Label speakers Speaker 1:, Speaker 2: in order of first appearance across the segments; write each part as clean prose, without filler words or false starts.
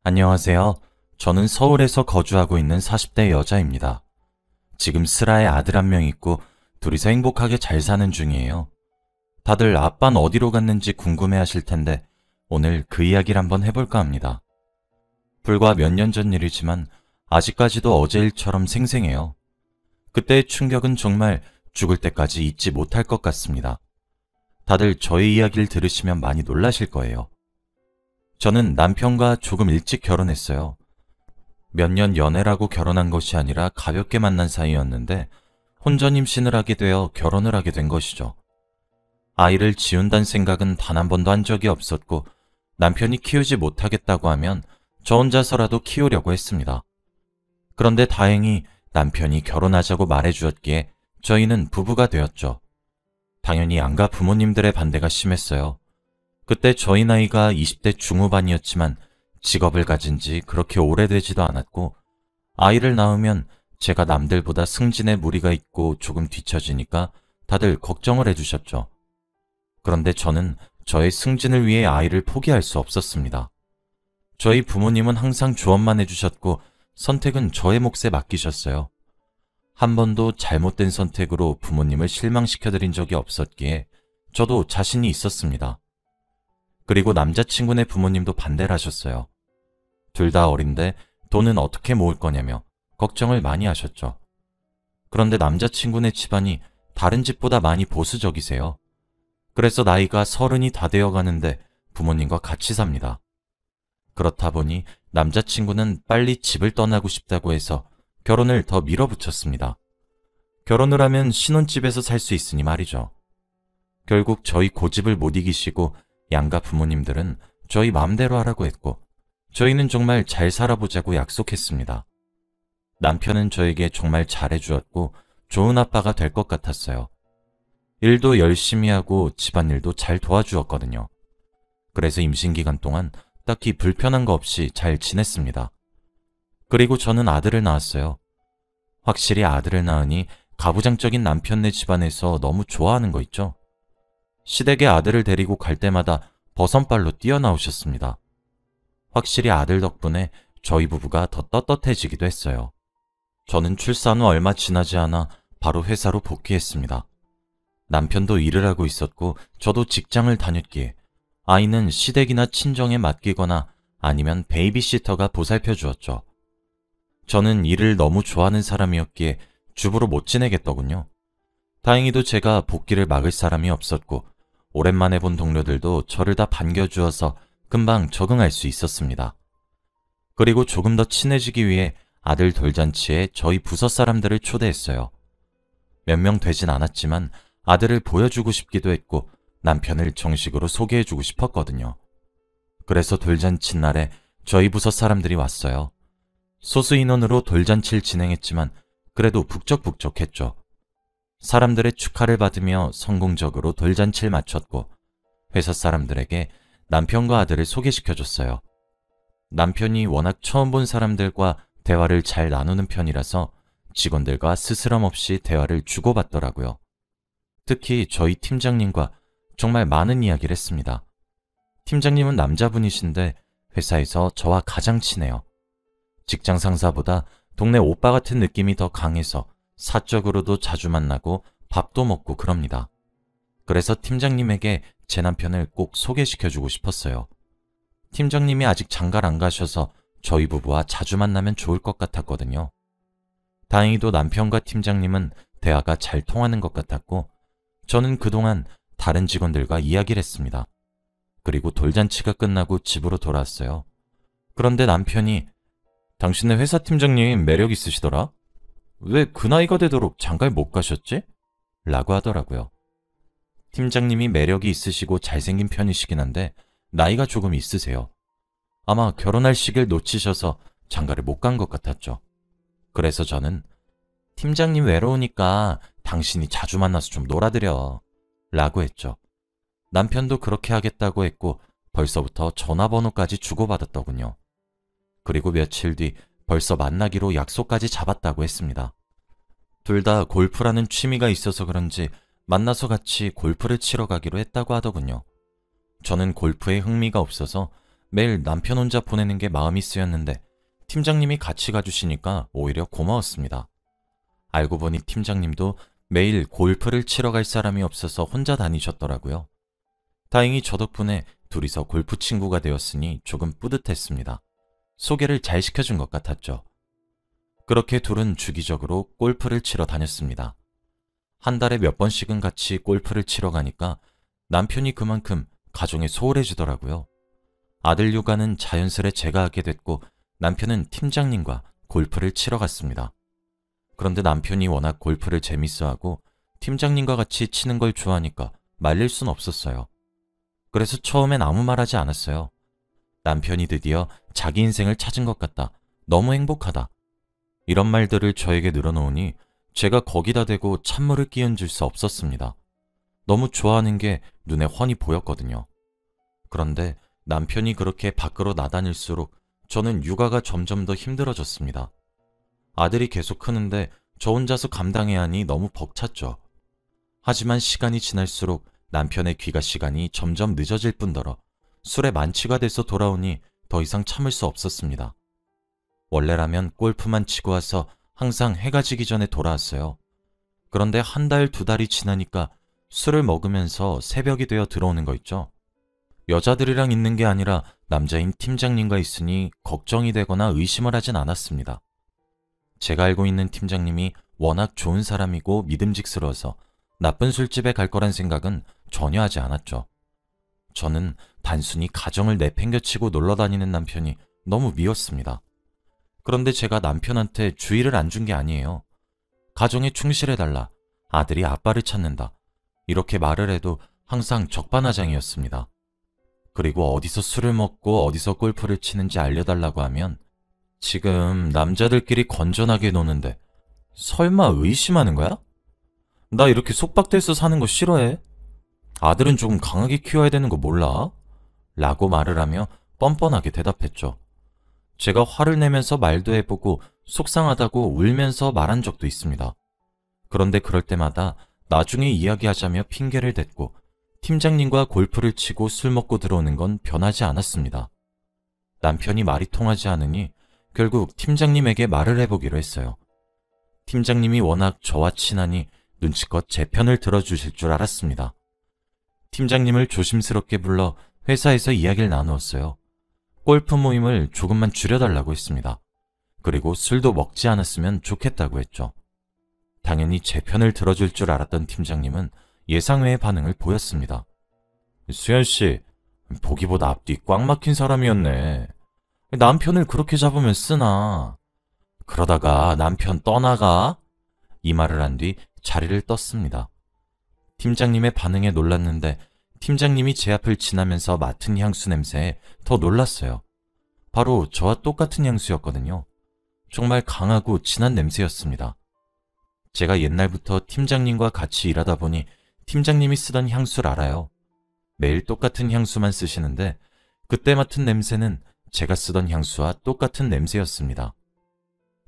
Speaker 1: 안녕하세요. 저는 서울에서 거주하고 있는 40대 여자입니다. 지금 슬아에 아들 한 명 있고 둘이서 행복하게 잘 사는 중이에요. 다들 아빠는 어디로 갔는지 궁금해 하실 텐데 오늘 그 이야기를 한번 해볼까 합니다. 불과 몇 년 전 일이지만 아직까지도 어제 일처럼 생생해요. 그때의 충격은 정말 죽을 때까지 잊지 못할 것 같습니다. 다들 저의 이야기를 들으시면 많이 놀라실 거예요. 저는 남편과 조금 일찍 결혼했어요. 몇 년 연애라고 결혼한 것이 아니라 가볍게 만난 사이였는데 혼전 임신을 하게 되어 결혼을 하게 된 것이죠. 아이를 지운다는 생각은 단 한 번도 한 적이 없었고 남편이 키우지 못하겠다고 하면 저 혼자서라도 키우려고 했습니다. 그런데 다행히 남편이 결혼하자고 말해주었기에 저희는 부부가 되었죠. 당연히 양가 부모님들의 반대가 심했어요. 그때 저희 나이가 20대 중후반이었지만 직업을 가진 지 그렇게 오래되지도 않았고 아이를 낳으면 제가 남들보다 승진에 무리가 있고 조금 뒤처지니까 다들 걱정을 해주셨죠. 그런데 저는 저의 승진을 위해 아이를 포기할 수 없었습니다. 저희 부모님은 항상 조언만 해주셨고 선택은 저의 몫에 맡기셨어요. 한 번도 잘못된 선택으로 부모님을 실망시켜드린 적이 없었기에 저도 자신이 있었습니다. 그리고 남자친구네 부모님도 반대를 하셨어요. 둘 다 어린데 돈은 어떻게 모을 거냐며 걱정을 많이 하셨죠. 그런데 남자친구네 집안이 다른 집보다 많이 보수적이세요. 그래서 나이가 30이 다 되어 가는데 부모님과 같이 삽니다. 그렇다 보니 남자친구는 빨리 집을 떠나고 싶다고 해서 결혼을 더 밀어붙였습니다. 결혼을 하면 신혼집에서 살 수 있으니 말이죠. 결국 저희 고집을 못 이기시고 양가 부모님들은 저희 마음대로 하라고 했고 저희는 정말 잘 살아보자고 약속했습니다. 남편은 저에게 정말 잘해주었고 좋은 아빠가 될 것 같았어요. 일도 열심히 하고 집안일도 잘 도와주었거든요. 그래서 임신 기간 동안 딱히 불편한 거 없이 잘 지냈습니다. 그리고 저는 아들을 낳았어요. 확실히 아들을 낳으니 가부장적인 남편네 집안에서 너무 좋아하는 거 있죠? 시댁에 아들을 데리고 갈 때마다 버선발로 뛰어나오셨습니다. 확실히 아들 덕분에 저희 부부가 더 떳떳해지기도 했어요. 저는 출산 후 얼마 지나지 않아 바로 회사로 복귀했습니다. 남편도 일을 하고 있었고 저도 직장을 다녔기에 아이는 시댁이나 친정에 맡기거나 아니면 베이비시터가 보살펴 주었죠. 저는 일을 너무 좋아하는 사람이었기에 주부로 못 지내겠더군요. 다행히도 제가 복귀를 막을 사람이 없었고 오랜만에 본 동료들도 저를 다 반겨주어서 금방 적응할 수 있었습니다. 그리고 조금 더 친해지기 위해 아들 돌잔치에 저희 부서 사람들을 초대했어요. 몇 명 되진 않았지만 아들을 보여주고 싶기도 했고 남편을 정식으로 소개해주고 싶었거든요. 그래서 돌잔치 날에 저희 부서 사람들이 왔어요. 소수 인원으로 돌잔치를 진행했지만 그래도 북적북적했죠. 사람들의 축하를 받으며 성공적으로 돌잔치를 마쳤고 회사 사람들에게 남편과 아들을 소개시켜줬어요. 남편이 워낙 처음 본 사람들과 대화를 잘 나누는 편이라서 직원들과 스스럼 없이 대화를 주고받더라고요. 특히 저희 팀장님과 정말 많은 이야기를 했습니다. 팀장님은 남자분이신데 회사에서 저와 가장 친해요. 직장 상사보다 동네 오빠 같은 느낌이 더 강해서 사적으로도 자주 만나고 밥도 먹고 그럽니다. 그래서 팀장님에게 제 남편을 꼭 소개시켜주고 싶었어요. 팀장님이 아직 장가를 안 가셔서 저희 부부와 자주 만나면 좋을 것 같았거든요. 다행히도 남편과 팀장님은 대화가 잘 통하는 것 같았고 저는 그동안 다른 직원들과 이야기를 했습니다. 그리고 돌잔치가 끝나고 집으로 돌아왔어요. 그런데 남편이 당신네 회사 팀장님 매력 있으시더라? 왜 그 나이가 되도록 장가를 못 가셨지? 라고 하더라고요. 팀장님이 매력이 있으시고 잘생긴 편이시긴 한데 나이가 조금 있으세요. 아마 결혼할 시기를 놓치셔서 장가를 못 간 것 같았죠. 그래서 저는 팀장님 외로우니까 당신이 자주 만나서 좀 놀아드려 라고 했죠. 남편도 그렇게 하겠다고 했고 벌써부터 전화번호까지 주고받았더군요. 그리고 며칠 뒤 벌써 만나기로 약속까지 잡았다고 했습니다. 둘 다 골프라는 취미가 있어서 그런지 만나서 같이 골프를 치러 가기로 했다고 하더군요. 저는 골프에 흥미가 없어서 매일 남편 혼자 보내는 게 마음이 쓰였는데 팀장님이 같이 가주시니까 오히려 고마웠습니다. 알고 보니 팀장님도 매일 골프를 치러 갈 사람이 없어서 혼자 다니셨더라고요. 다행히 저 덕분에 둘이서 골프 친구가 되었으니 조금 뿌듯했습니다. 소개를 잘 시켜준 것 같았죠. 그렇게 둘은 주기적으로 골프를 치러 다녔습니다. 한 달에 몇 번씩은 같이 골프를 치러 가니까 남편이 그만큼 가정에 소홀해지더라고요. 아들 육아는 자연스레 제가 하게 됐고 남편은 팀장님과 골프를 치러 갔습니다. 그런데 남편이 워낙 골프를 재밌어하고 팀장님과 같이 치는 걸 좋아하니까 말릴 순 없었어요. 그래서 처음엔 아무 말 하지 않았어요. 남편이 드디어 자기 인생을 찾은 것 같다. 너무 행복하다. 이런 말들을 저에게 늘어놓으니 제가 거기다 대고 찬물을 끼얹을 수 없었습니다. 너무 좋아하는 게 눈에 훤히 보였거든요. 그런데 남편이 그렇게 밖으로 나다닐수록 저는 육아가 점점 더 힘들어졌습니다. 아들이 계속 크는데 저 혼자서 감당해야 하니 너무 벅찼죠. 하지만 시간이 지날수록 남편의 귀가 시간이 점점 늦어질 뿐더러 술에 만취가 돼서 돌아오니 더 이상 참을 수 없었습니다. 원래라면 골프만 치고 와서 항상 해가 지기 전에 돌아왔어요. 그런데 한 달, 두 달이 지나니까 술을 먹으면서 새벽이 되어 들어오는 거 있죠. 여자들이랑 있는 게 아니라 남자인 팀장님과 있으니 걱정이 되거나 의심을 하진 않았습니다. 제가 알고 있는 팀장님이 워낙 좋은 사람이고 믿음직스러워서 나쁜 술집에 갈 거란 생각은 전혀 하지 않았죠. 저는 단순히 가정을 내팽겨치고 놀러 다니는 남편이 너무 미웠습니다. 그런데 제가 남편한테 주의를 안 준 게 아니에요. 가정에 충실해달라, 아들이 아빠를 찾는다, 이렇게 말을 해도 항상 적반하장이었습니다. 그리고 어디서 술을 먹고 어디서 골프를 치는지 알려달라고 하면 지금 남자들끼리 건전하게 노는데 설마 의심하는 거야? 나 이렇게 속박돼서 사는 거 싫어해? 아들은 조금 강하게 키워야 되는 거 몰라? 라고 말을 하며 뻔뻔하게 대답했죠. 제가 화를 내면서 말도 해보고 속상하다고 울면서 말한 적도 있습니다. 그런데 그럴 때마다 나중에 이야기하자며 핑계를 댔고 팀장님과 골프를 치고 술 먹고 들어오는 건 변하지 않았습니다. 남편이 말이 통하지 않으니 결국 팀장님에게 말을 해보기로 했어요. 팀장님이 워낙 저와 친하니 눈치껏 제 편을 들어주실 줄 알았습니다. 팀장님을 조심스럽게 불러 회사에서 이야기를 나누었어요. 골프 모임을 조금만 줄여달라고 했습니다. 그리고 술도 먹지 않았으면 좋겠다고 했죠. 당연히 제 편을 들어줄 줄 알았던 팀장님은 예상외의 반응을 보였습니다. 수연씨, 보기보다 앞뒤 꽉 막힌 사람이었네. 남편을 그렇게 잡으면 쓰나? 그러다가 남편 떠나가? 이 말을 한 뒤 자리를 떴습니다. 팀장님의 반응에 놀랐는데 팀장님이 제 앞을 지나면서 맡은 향수 냄새에 더 놀랐어요. 바로 저와 똑같은 향수였거든요. 정말 강하고 진한 냄새였습니다. 제가 옛날부터 팀장님과 같이 일하다 보니 팀장님이 쓰던 향수를 알아요. 매일 똑같은 향수만 쓰시는데 그때 맡은 냄새는 제가 쓰던 향수와 똑같은 냄새였습니다.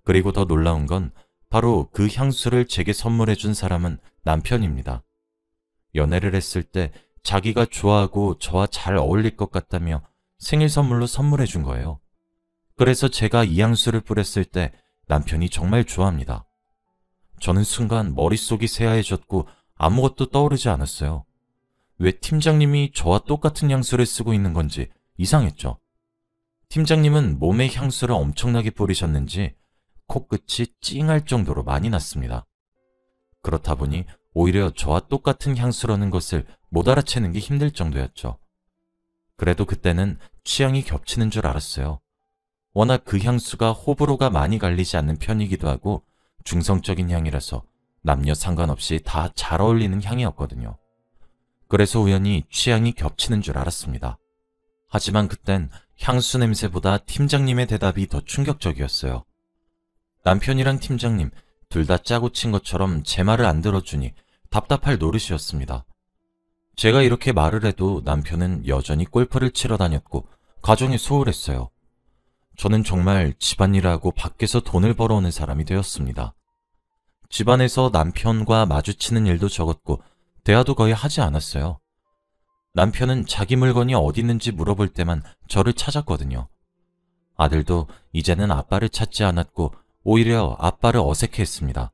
Speaker 1: 그리고 더 놀라운 건 바로 그 향수를 제게 선물해준 사람은 남편입니다. 연애를 했을 때 자기가 좋아하고 저와 잘 어울릴 것 같다며 생일 선물로 선물해준 거예요. 그래서 제가 이 향수를 뿌렸을 때 남편이 정말 좋아합니다. 저는 순간 머릿속이 새하얘졌고 아무것도 떠오르지 않았어요. 왜 팀장님이 저와 똑같은 향수를 쓰고 있는 건지 이상했죠. 팀장님은 몸에 향수를 엄청나게 뿌리셨는지 코끝이 찡할 정도로 많이 났습니다. 그렇다 보니 오히려 저와 똑같은 향수라는 것을 못 알아채는 게 힘들 정도였죠. 그래도 그때는 취향이 겹치는 줄 알았어요. 워낙 그 향수가 호불호가 많이 갈리지 않는 편이기도 하고 중성적인 향이라서 남녀 상관없이 다 잘 어울리는 향이었거든요. 그래서 우연히 취향이 겹치는 줄 알았습니다. 하지만 그땐 향수 냄새보다 팀장님의 대답이 더 충격적이었어요. 남편이랑 팀장님 둘 다 짜고 친 것처럼 제 말을 안 들어주니 답답할 노릇이었습니다. 제가 이렇게 말을 해도 남편은 여전히 골프를 치러 다녔고 가정에 소홀했어요. 저는 정말 집안일하고 밖에서 돈을 벌어오는 사람이 되었습니다. 집안에서 남편과 마주치는 일도 적었고 대화도 거의 하지 않았어요. 남편은 자기 물건이 어디 있는지 물어볼 때만 저를 찾았거든요. 아들도 이제는 아빠를 찾지 않았고 오히려 아빠를 어색해했습니다.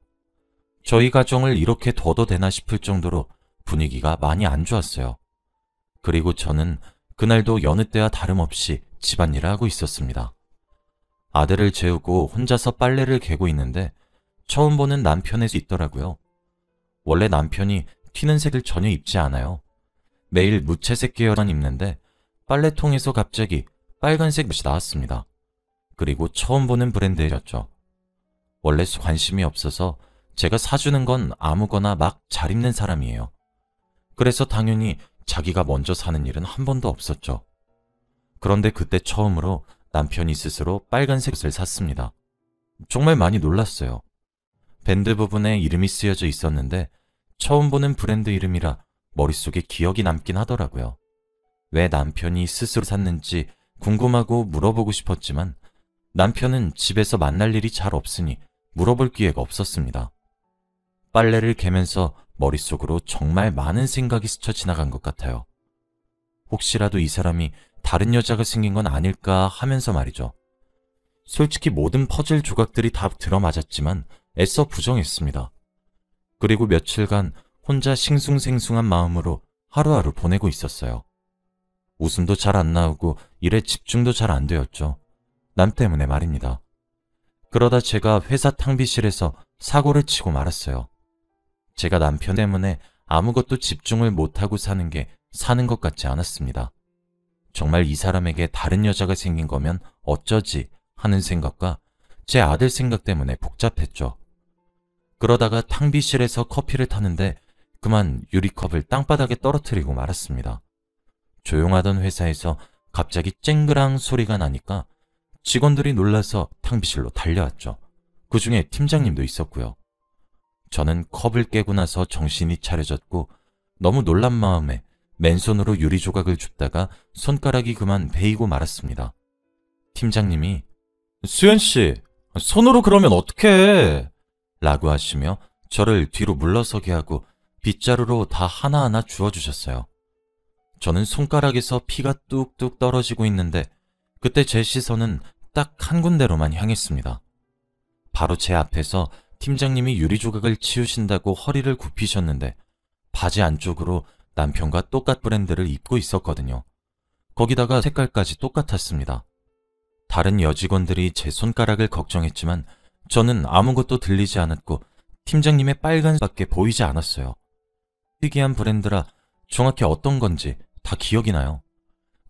Speaker 1: 저희 가정을 이렇게 둬도 되나 싶을 정도로 분위기가 많이 안 좋았어요. 그리고 저는 그날도 여느 때와 다름없이 집안일을 하고 있었습니다. 아들을 재우고 혼자서 빨래를 개고 있는데 처음 보는 남편이 있더라고요. 원래 남편이 튀는 색을 전혀 입지 않아요. 매일 무채색 계열만 입는데 빨래통에서 갑자기 빨간색 옷이 나왔습니다. 그리고 처음 보는 브랜드였죠. 원래 관심이 없어서 제가 사주는 건 아무거나 막 잘 입는 사람이에요. 그래서 당연히 자기가 먼저 사는 일은 한 번도 없었죠. 그런데 그때 처음으로 남편이 스스로 빨간색 옷을 샀습니다. 정말 많이 놀랐어요. 밴드 부분에 이름이 쓰여져 있었는데 처음 보는 브랜드 이름이라 머릿속에 기억이 남긴 하더라고요. 왜 남편이 스스로 샀는지 궁금하고 물어보고 싶었지만 남편은 집에서 만날 일이 잘 없으니 물어볼 기회가 없었습니다. 빨래를 개면서 머릿속으로 정말 많은 생각이 스쳐 지나간 것 같아요. 혹시라도 이 사람이 다른 여자가 생긴 건 아닐까 하면서 말이죠. 솔직히 모든 퍼즐 조각들이 다 들어맞았지만 애써 부정했습니다. 그리고 며칠간 혼자 싱숭생숭한 마음으로 하루하루 보내고 있었어요. 웃음도 잘 안 나오고 일에 집중도 잘 안 되었죠. 남 때문에 말입니다. 그러다 제가 회사 탕비실에서 사고를 치고 말았어요. 제가 남편 때문에 아무것도 집중을 못하고 사는 게 사는 것 같지 않았습니다. 정말 이 사람에게 다른 여자가 생긴 거면 어쩌지 하는 생각과 제 아들 생각 때문에 복잡했죠. 그러다가 탕비실에서 커피를 타는데 그만 유리컵을 땅바닥에 떨어뜨리고 말았습니다. 조용하던 회사에서 갑자기 쨍그랑 소리가 나니까 직원들이 놀라서 탕비실로 달려왔죠. 그 중에 팀장님도 있었고요. 저는 컵을 깨고 나서 정신이 차려졌고 너무 놀란 마음에 맨손으로 유리 조각을 줍다가 손가락이 그만 베이고 말았습니다. 팀장님이 수연씨, 손으로 그러면 어떡해? 라고 하시며 저를 뒤로 물러서게 하고 빗자루로 다 하나하나 주워주셨어요. 저는 손가락에서 피가 뚝뚝 떨어지고 있는데 그때 제 시선은 딱 한 군데로만 향했습니다. 바로 제 앞에서 팀장님이 유리 조각을 치우신다고 허리를 굽히셨는데 바지 안쪽으로 남편과 똑같은 브랜드를 입고 있었거든요. 거기다가 색깔까지 똑같았습니다. 다른 여직원들이 제 손가락을 걱정했지만 저는 아무것도 들리지 않았고 팀장님의 빨간밖에 보이지 않았어요. 특이한 브랜드라 정확히 어떤 건지 다 기억이 나요.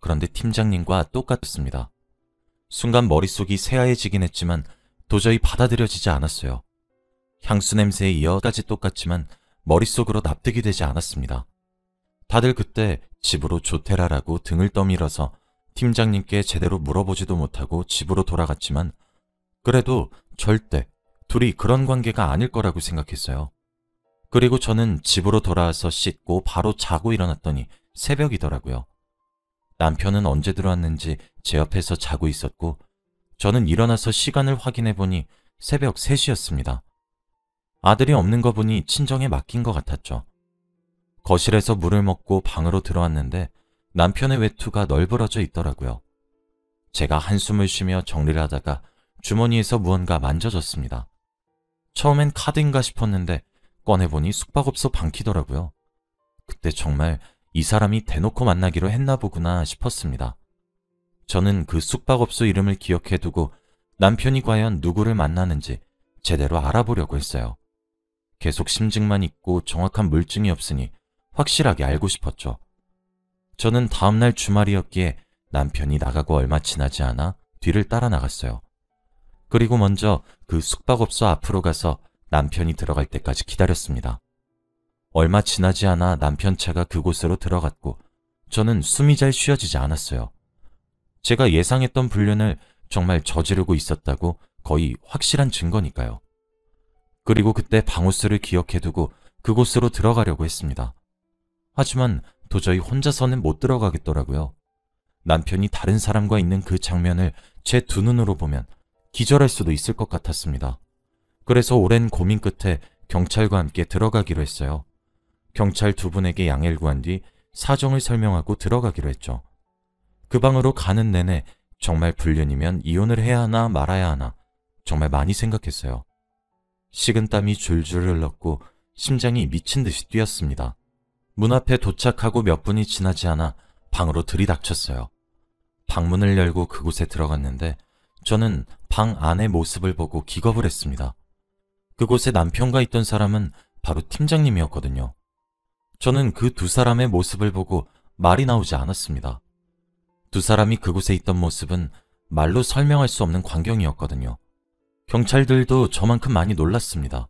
Speaker 1: 그런데 팀장님과 똑같았습니다. 순간 머릿속이 새하얘지긴 했지만 도저히 받아들여지지 않았어요. 향수 냄새에 이어까지 똑같지만 머릿속으로 납득이 되지 않았습니다. 다들 그때 집으로 조테라라고 등을 떠밀어서 팀장님께 제대로 물어보지도 못하고 집으로 돌아갔지만 그래도 절대 둘이 그런 관계가 아닐 거라고 생각했어요. 그리고 저는 집으로 돌아와서 씻고 바로 자고 일어났더니 새벽이더라고요. 남편은 언제 들어왔는지 제 옆에서 자고 있었고 저는 일어나서 시간을 확인해 보니 새벽 3시였습니다. 아들이 없는 거 보니 친정에 맡긴 것 같았죠. 거실에서 물을 먹고 방으로 들어왔는데 남편의 외투가 널브러져 있더라고요. 제가 한숨을 쉬며 정리를 하다가 주머니에서 무언가 만져졌습니다. 처음엔 카드인가 싶었는데 꺼내보니 숙박업소 방키더라고요. 그때 정말 이 사람이 대놓고 만나기로 했나 보구나 싶었습니다. 저는 그 숙박업소 이름을 기억해두고 남편이 과연 누구를 만나는지 제대로 알아보려고 했어요. 계속 심증만 있고 정확한 물증이 없으니 확실하게 알고 싶었죠. 저는 다음날 주말이었기에 남편이 나가고 얼마 지나지 않아 뒤를 따라 나갔어요. 그리고 먼저 그 숙박업소 앞으로 가서 남편이 들어갈 때까지 기다렸습니다. 얼마 지나지 않아 남편 차가 그곳으로 들어갔고 저는 숨이 잘 쉬어지지 않았어요. 제가 예상했던 불륜을 정말 저지르고 있었다고 거의 확실한 증거니까요. 그리고 그때 방호수를 기억해두고 그곳으로 들어가려고 했습니다. 하지만 도저히 혼자서는 못 들어가겠더라고요. 남편이 다른 사람과 있는 그 장면을 제 두 눈으로 보면 기절할 수도 있을 것 같았습니다. 그래서 오랜 고민 끝에 경찰과 함께 들어가기로 했어요. 경찰 두 분에게 양해를 구한 뒤 사정을 설명하고 들어가기로 했죠. 그 방으로 가는 내내 정말 불륜이면 이혼을 해야 하나 말아야 하나 정말 많이 생각했어요. 식은땀이 줄줄 흘렀고 심장이 미친 듯이 뛰었습니다. 문 앞에 도착하고 몇 분이 지나지 않아 방으로 들이닥쳤어요. 방문을 열고 그곳에 들어갔는데 저는 방 안의 모습을 보고 기겁을 했습니다. 그곳에 남편과 있던 사람은 바로 팀장님이었거든요. 저는 그 두 사람의 모습을 보고 말이 나오지 않았습니다. 두 사람이 그곳에 있던 모습은 말로 설명할 수 없는 광경이었거든요. 경찰들도 저만큼 많이 놀랐습니다.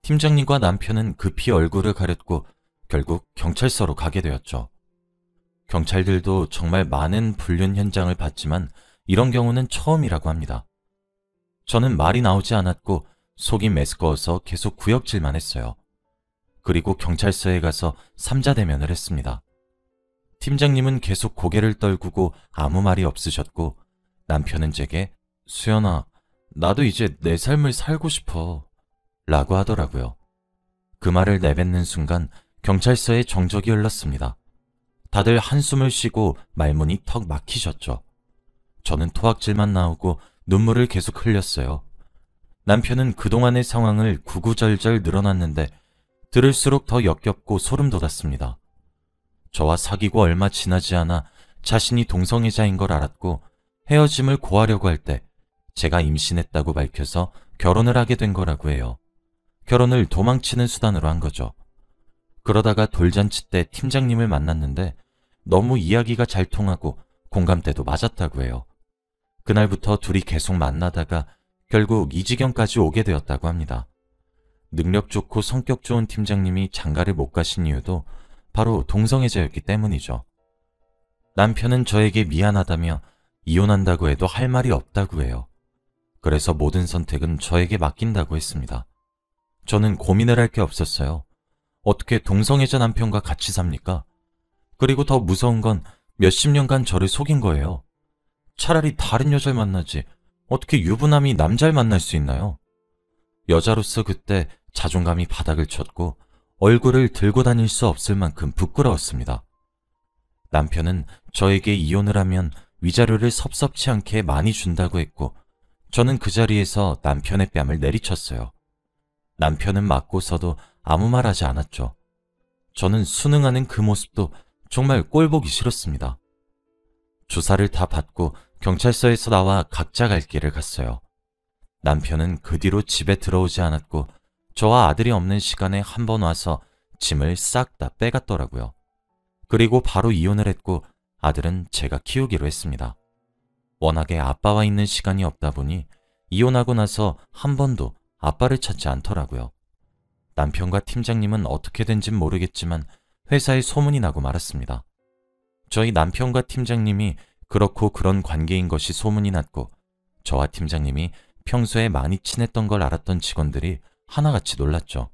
Speaker 1: 팀장님과 남편은 급히 얼굴을 가렸고 결국 경찰서로 가게 되었죠. 경찰들도 정말 많은 불륜 현장을 봤지만 이런 경우는 처음이라고 합니다. 저는 말이 나오지 않았고 속이 메스꺼워서 계속 구역질만 했어요. 그리고 경찰서에 가서 삼자 대면을 했습니다. 팀장님은 계속 고개를 떨구고 아무 말이 없으셨고 남편은 제게 수연아, 나도 이제 내 삶을 살고 싶어 라고 하더라고요. 그 말을 내뱉는 순간 경찰서에 정적이 흘렀습니다. 다들 한숨을 쉬고 말문이 턱 막히셨죠. 저는 토악질만 나오고 눈물을 계속 흘렸어요. 남편은 그동안의 상황을 구구절절 늘어놨는데 들을수록 더 역겹고 소름 돋았습니다. 저와 사귀고 얼마 지나지 않아 자신이 동성애자인 걸 알았고 헤어짐을 고하려고 할 때 제가 임신했다고 밝혀서 결혼을 하게 된 거라고 해요. 결혼을 도망치는 수단으로 한 거죠. 그러다가 돌잔치 때 팀장님을 만났는데 너무 이야기가 잘 통하고 공감대도 맞았다고 해요. 그날부터 둘이 계속 만나다가 결국 이 지경까지 오게 되었다고 합니다. 능력 좋고 성격 좋은 팀장님이 장가를 못 가신 이유도 바로 동성애자였기 때문이죠. 남편은 저에게 미안하다며 이혼한다고 해도 할 말이 없다고 해요. 그래서 모든 선택은 저에게 맡긴다고 했습니다. 저는 고민을 할 게 없었어요. 어떻게 동성애자 남편과 같이 삽니까? 그리고 더 무서운 건 몇십 년간 저를 속인 거예요. 차라리 다른 여자를 만나지 어떻게 유부남이 남자를 만날 수 있나요? 여자로서 그때 자존감이 바닥을 쳤고 얼굴을 들고 다닐 수 없을 만큼 부끄러웠습니다. 남편은 저에게 이혼을 하면 위자료를 섭섭치 않게 많이 준다고 했고 저는 그 자리에서 남편의 뺨을 내리쳤어요. 남편은 맞고서도 아무 말 하지 않았죠. 저는 순응하는 그 모습도 정말 꼴보기 싫었습니다. 조사를 다 받고 경찰서에서 나와 각자 갈 길을 갔어요. 남편은 그 뒤로 집에 들어오지 않았고 저와 아들이 없는 시간에 한 번 와서 짐을 싹 다 빼갔더라고요. 그리고 바로 이혼을 했고 아들은 제가 키우기로 했습니다. 워낙에 아빠와 있는 시간이 없다 보니 이혼하고 나서 한 번도 아빠를 찾지 않더라고요. 남편과 팀장님은 어떻게 된진 모르겠지만 회사에 소문이 나고 말았습니다. 저희 남편과 팀장님이 그렇고 그런 관계인 것이 소문이 났고 저와 팀장님이 평소에 많이 친했던 걸 알았던 직원들이 하나같이 놀랐죠.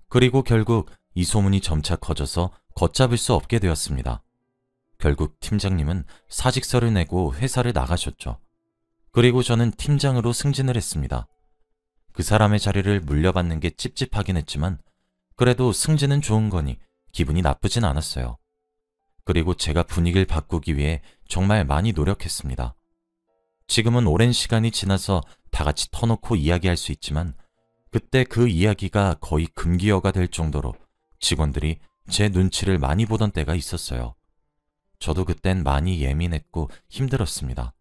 Speaker 1: 그리고 결국 이 소문이 점차 커져서 걷잡을 수 없게 되었습니다. 결국 팀장님은 사직서를 내고 회사를 나가셨죠. 그리고 저는 팀장으로 승진을 했습니다. 그 사람의 자리를 물려받는 게 찝찝하긴 했지만 그래도 승진은 좋은 거니 기분이 나쁘진 않았어요. 그리고 제가 분위기를 바꾸기 위해 정말 많이 노력했습니다. 지금은 오랜 시간이 지나서 다 같이 터놓고 이야기할 수 있지만 그때 그 이야기가 거의 금기어가 될 정도로 직원들이 제 눈치를 많이 보던 때가 있었어요. 저도 그땐 많이 예민했고 힘들었습니다.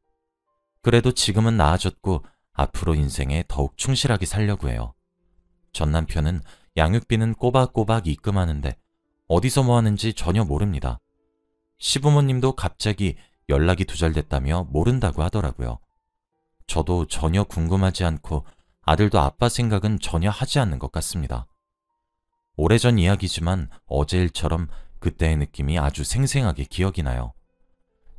Speaker 1: 그래도 지금은 나아졌고 앞으로 인생에 더욱 충실하게 살려고 해요. 전 남편은 양육비는 꼬박꼬박 입금하는데 어디서 뭐 하는지 전혀 모릅니다. 시부모님도 갑자기 연락이 두절됐다며 모른다고 하더라고요. 저도 전혀 궁금하지 않고 아들도 아빠 생각은 전혀 하지 않는 것 같습니다. 오래전 이야기지만 어제 일처럼 그때의 느낌이 아주 생생하게 기억이 나요.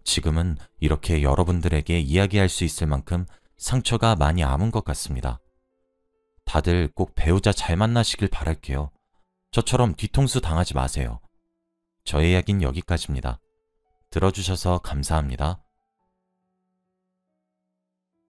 Speaker 1: 지금은 이렇게 여러분들에게 이야기할 수 있을 만큼 상처가 많이 아문 것 같습니다. 다들 꼭 배우자 잘 만나시길 바랄게요. 저처럼 뒤통수 당하지 마세요. 저의 이야기는 여기까지입니다. 들어주셔서 감사합니다.